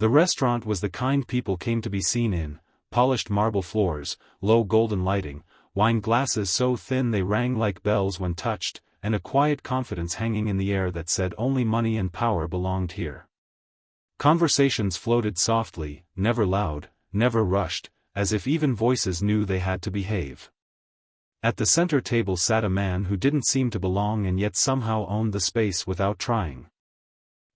The restaurant was the kind people came to be seen in: polished marble floors, low golden lighting, wine glasses so thin they rang like bells when touched, and a quiet confidence hanging in the air that said only money and power belonged here. Conversations floated softly, never loud, never rushed, as if even voices knew they had to behave. At the center table sat a man who didn't seem to belong and yet somehow owned the space without trying.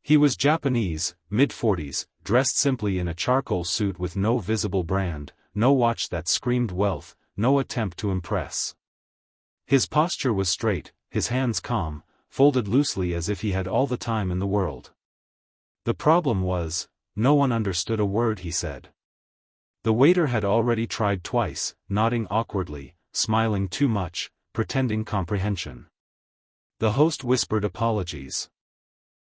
He was Japanese, mid-40s, dressed simply in a charcoal suit with no visible brand, no watch that screamed wealth, no attempt to impress. His posture was straight, his hands calm, folded loosely as if he had all the time in the world. The problem was, no one understood a word he said. The waiter had already tried twice, nodding awkwardly, smiling too much, pretending comprehension. The host whispered apologies.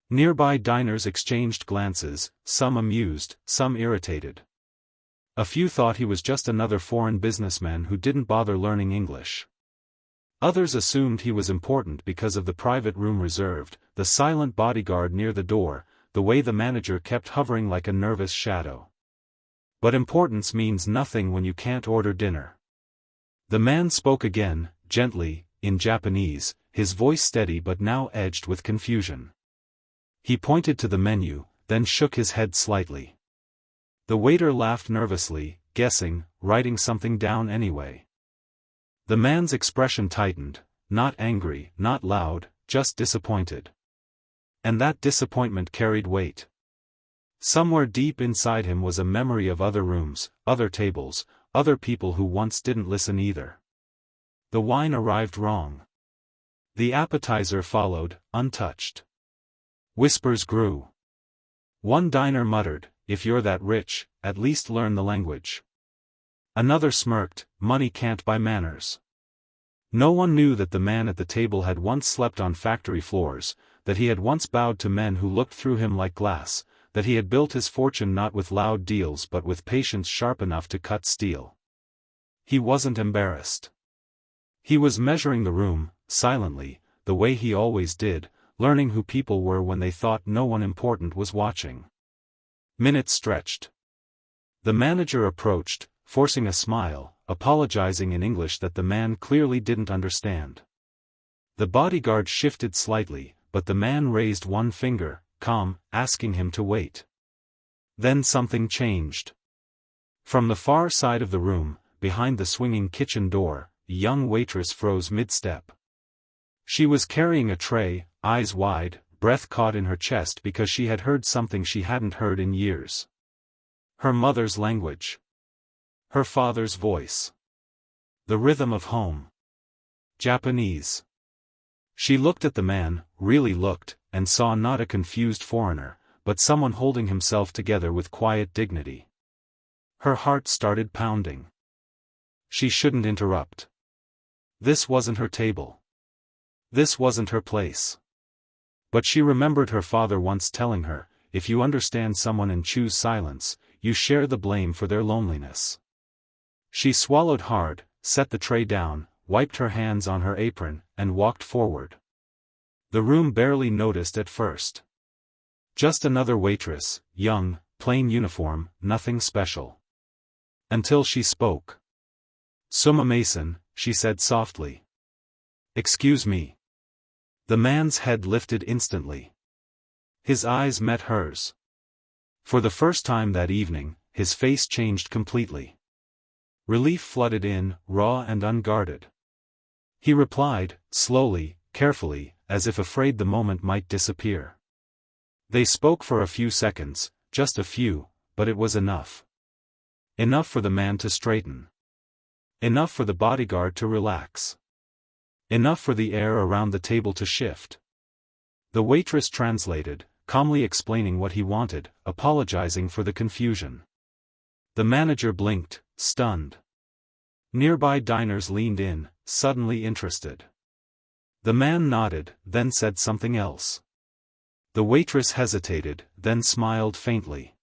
Nearby diners exchanged glances, some amused, some irritated. A few thought he was just another foreign businessman who didn't bother learning English. Others assumed he was important because of the private room reserved, the silent bodyguard near the door, the way the manager kept hovering like a nervous shadow. But importance means nothing when you can't order dinner. The man spoke again, gently, in Japanese, his voice steady but now edged with confusion. He pointed to the menu, then shook his head slightly. The waiter laughed nervously, guessing, writing something down anyway. The man's expression tightened, not angry, not loud, just disappointed. And that disappointment carried weight. Somewhere deep inside him was a memory of other rooms, other tables, other people who once didn't listen either. The wine arrived wrong. The appetizer followed, untouched. Whispers grew. One diner muttered, "If you're that rich, at least learn the language." Another smirked, "Money can't buy manners." No one knew that the man at the table had once slept on factory floors, that he had once bowed to men who looked through him like glass, that he had built his fortune not with loud deals but with patience sharp enough to cut steel. He wasn't embarrassed. He was measuring the room, silently, the way he always did, learning who people were when they thought no one important was watching. Minutes stretched. The manager approached, forcing a smile, apologizing in English that the man clearly didn't understand. The bodyguard shifted slightly, but the man raised one finger, calm, asking him to wait. Then something changed. From the far side of the room, behind the swinging kitchen door, a young waitress froze mid-step. She was carrying a tray, eyes wide, breath caught in her chest because she had heard something she hadn't heard in years. Her mother's language. Her father's voice. The rhythm of home. Japanese. She looked at the man, really looked, and saw not a confused foreigner, but someone holding himself together with quiet dignity. Her heart started pounding. She shouldn't interrupt. This wasn't her table. This wasn't her place. But she remembered her father once telling her, if you understand someone and choose silence, you share the blame for their loneliness. She swallowed hard, set the tray down, wiped her hands on her apron, and walked forward. The room barely noticed at first. Just another waitress, young, plain uniform, nothing special. Until she spoke. "Sumimasen," she said softly. "Excuse me." The man's head lifted instantly. His eyes met hers. For the first time that evening, his face changed completely. Relief flooded in, raw and unguarded. He replied, slowly, carefully, as if afraid the moment might disappear. They spoke for a few seconds, just a few, but it was enough. Enough for the man to straighten. Enough for the bodyguard to relax. Enough for the air around the table to shift. The waitress translated, calmly explaining what he wanted, apologizing for the confusion. The manager blinked, stunned. Nearby diners leaned in, suddenly interested. The man nodded, then said something else. The waitress hesitated, then smiled faintly.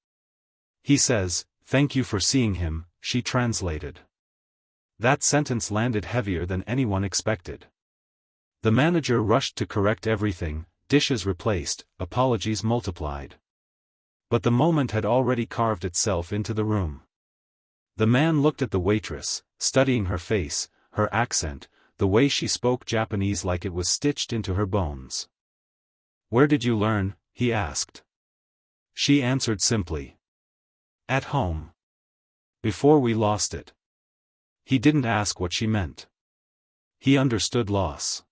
"He says, thank you for seeing him," she translated. That sentence landed heavier than anyone expected. The manager rushed to correct everything, dishes replaced, apologies multiplied. But the moment had already carved itself into the room. The man looked at the waitress, studying her face, her accent, the way she spoke Japanese like it was stitched into her bones. "Where did you learn?" he asked. She answered simply. "At home. Before we lost it." He didn't ask what she meant. He understood loss.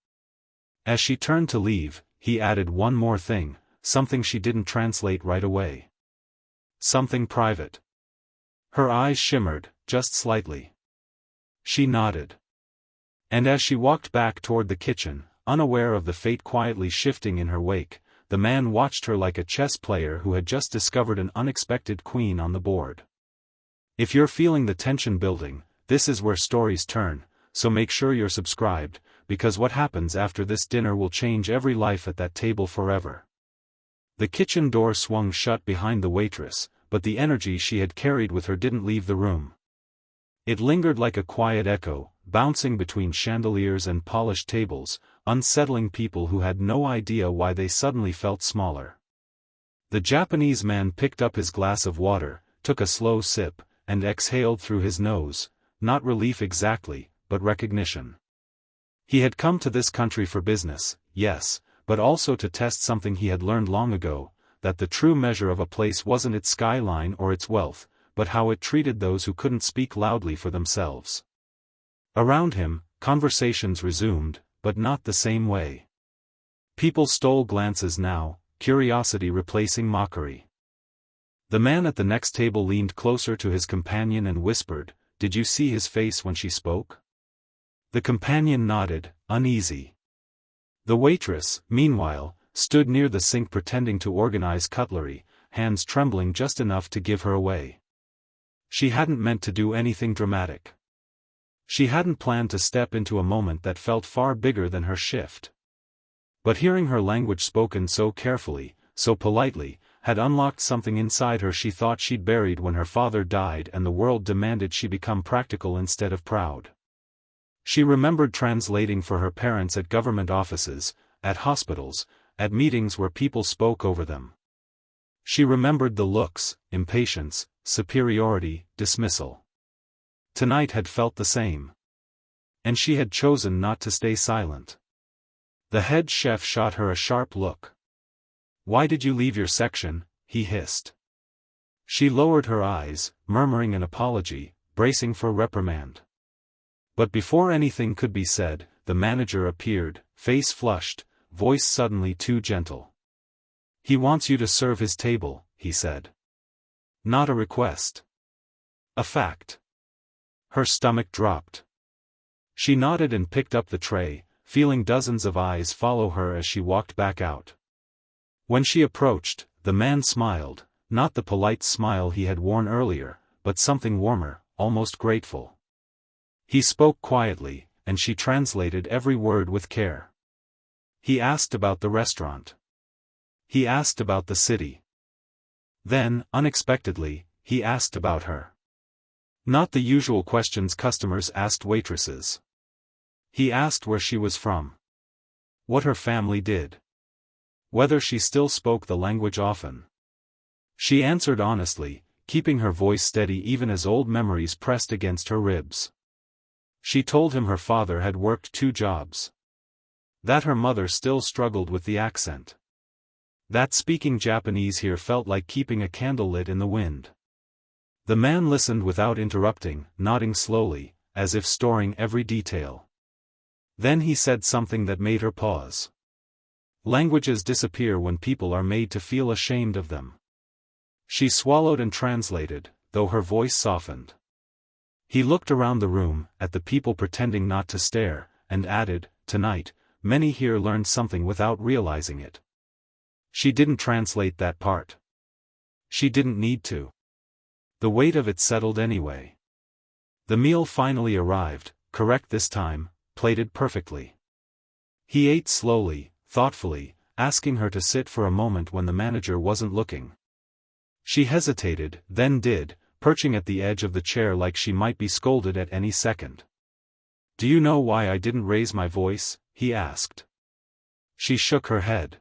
As she turned to leave, he added one more thing, something she didn't translate right away. "Something private." Her eyes shimmered, just slightly. She nodded. And as she walked back toward the kitchen, unaware of the fate quietly shifting in her wake, the man watched her like a chess player who had just discovered an unexpected queen on the board. If you're feeling the tension building, this is where stories turn, so make sure you're subscribed, because what happens after this dinner will change every life at that table forever. The kitchen door swung shut behind the waitress, but the energy she had carried with her didn't leave the room. It lingered like a quiet echo, bouncing between chandeliers and polished tables, unsettling people who had no idea why they suddenly felt smaller. The Japanese man picked up his glass of water, took a slow sip, and exhaled through his nose, not relief exactly, but recognition. He had come to this country for business, yes, but also to test something he had learned long ago, that the true measure of a place wasn't its skyline or its wealth, but how it treated those who couldn't speak loudly for themselves. Around him, conversations resumed, but not the same way. People stole glances now, curiosity replacing mockery. The man at the next table leaned closer to his companion and whispered, "Did you see his face when she spoke?" The companion nodded, uneasy. The waitress, meanwhile, stood near the sink pretending to organize cutlery, hands trembling just enough to give her away. She hadn't meant to do anything dramatic. She hadn't planned to step into a moment that felt far bigger than her shift. But hearing her language spoken so carefully, so politely, had unlocked something inside her she thought she'd buried when her father died and the world demanded she become practical instead of proud. She remembered translating for her parents at government offices, at hospitals, at meetings where people spoke over them. She remembered the looks, impatience, superiority, dismissal. Tonight had felt the same. And she had chosen not to stay silent. The head chef shot her a sharp look. "Why did you leave your section?" he hissed. She lowered her eyes, murmuring an apology, bracing for reprimand. But before anything could be said, the manager appeared, face flushed, voice suddenly too gentle. "He wants you to serve his table," he said. "Not a request. A fact." Her stomach dropped. She nodded and picked up the tray, feeling dozens of eyes follow her as she walked back out. When she approached, the man smiled, not the polite smile he had worn earlier, but something warmer, almost grateful. He spoke quietly, and she translated every word with care. He asked about the restaurant. He asked about the city. Then, unexpectedly, he asked about her. Not the usual questions customers asked waitresses. He asked where she was from. What her family did. Whether she still spoke the language often. She answered honestly, keeping her voice steady even as old memories pressed against her ribs. She told him her father had worked 2 jobs. That her mother still struggled with the accent. That speaking Japanese here felt like keeping a candle lit in the wind. The man listened without interrupting, nodding slowly, as if storing every detail. Then he said something that made her pause. Languages disappear when people are made to feel ashamed of them. She swallowed and translated, though her voice softened. He looked around the room, at the people pretending not to stare, and added, "Tonight, many here learned something without realizing it." She didn't translate that part. She didn't need to. The weight of it settled anyway. The meal finally arrived, correct this time, plated perfectly. He ate slowly, thoughtfully, asking her to sit for a moment when the manager wasn't looking. She hesitated, then did, perching at the edge of the chair like she might be scolded at any second. "Do you know why I didn't raise my voice?" he asked. She shook her head.